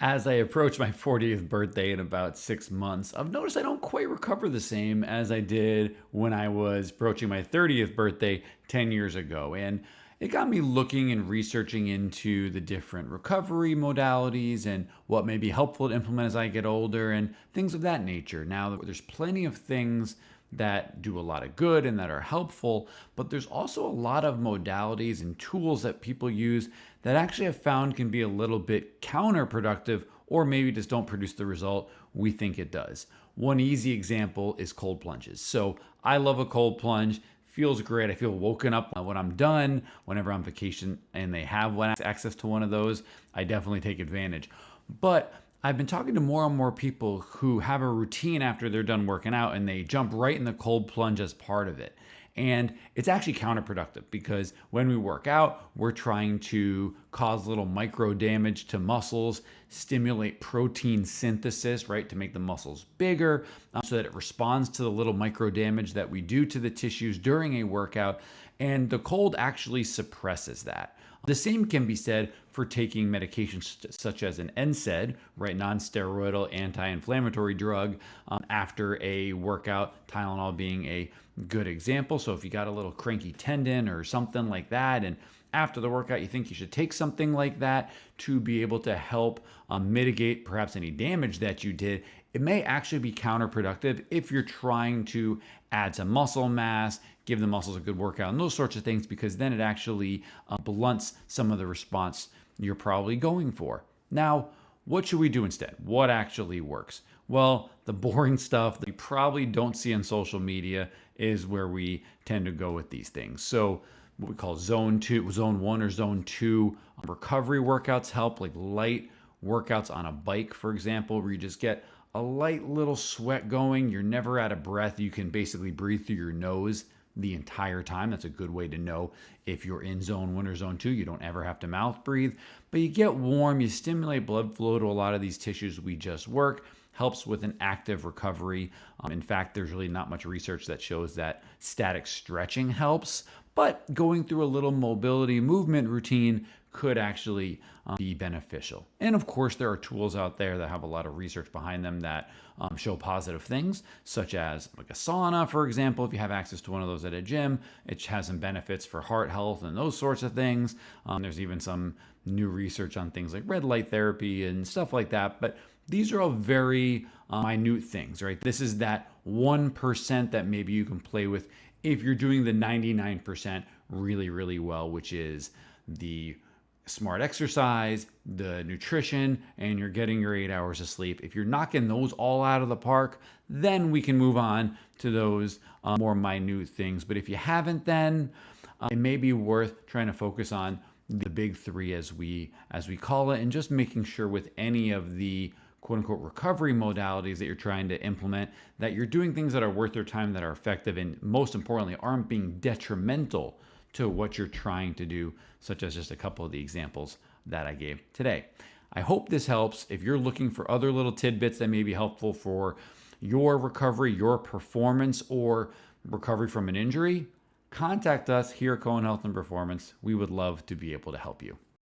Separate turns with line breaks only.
As I approach my 40th birthday in about 6 months, I've noticed I don't quite recover the same as I did when I was approaching my 30th birthday 10 years ago. And it got me looking and researching into the different recovery modalities and what may be helpful to implement as I get older and things of that nature. Now, there's plenty of things that do a lot of good and that are helpful, but there's also a lot of modalities and tools that people use that actually have found can be a little bit counterproductive or maybe just don't produce the result we think it does. One easy example is cold plunges. So I love a cold plunge. Feels great. I feel woken up when I'm done. Whenever I'm on vacation and they have access to one of those, I definitely take advantage. But I've been talking to more and more people who have a routine after they're done working out and they jump right in the cold plunge as part of it. And it's actually counterproductive because when we work out, we're trying to cause little micro damage to muscles, stimulate protein synthesis, right, to make the muscles bigger so that it responds to the little micro damage that we do to the tissues during a workout. And the cold actually suppresses that. The same can be said for taking medications such as an NSAID, right, non-steroidal anti-inflammatory drug after a workout, Tylenol being a good example. So if you got a little cranky tendon or something like that, and after the workout you think you should take something like that to be able to help mitigate perhaps any damage that you did, it may actually be counterproductive if you're trying to add some muscle mass, give the muscles a good workout, and those sorts of things, because then it actually blunts some of the response you're probably going for. Now, what should we do instead? What actually works? Well, the boring stuff that you probably don't see on social media is where we tend to go with these things. So what we call zone 2, zone 1 or zone 2 recovery workouts help, like light workouts on a bike, for example, where you just get a light little sweat going. You're never out of breath. You can basically breathe through your nose the entire time. That's a good way to know if you're in zone 1 or zone 2. You don't ever have to mouth breathe, but you get warm, you stimulate blood flow to a lot of these tissues we just work, helps with an active recovery. In fact, there's really not much research that shows that static stretching helps, but going through a little mobility movement routine could actually be beneficial. And of course, there are tools out there that have a lot of research behind them that show positive things, such as like a sauna, for example. If you have access to one of those at a gym, it has some benefits for heart health and those sorts of things. There's even some new research on things like red light therapy and stuff like that. But these are all very minute things, right? This is that 1% that maybe you can play with if you're doing the 99% really, really well, which is the smart exercise, the nutrition, and you're getting your 8 hours of sleep. If you're knocking those all out of the park, then we can move on to those more minute things. But if you haven't, then it may be worth trying to focus on the big three, as we call it, and just making sure with any of the quote unquote recovery modalities that you're trying to implement, that you're doing things that are worth your time, that are effective, and most importantly, aren't being detrimental to what you're trying to do, such as just a couple of the examples that I gave today. I hope this helps. If you're looking for other little tidbits that may be helpful for your recovery, your performance, or recovery from an injury, contact us here at Cohen Health and Performance. We would love to be able to help you.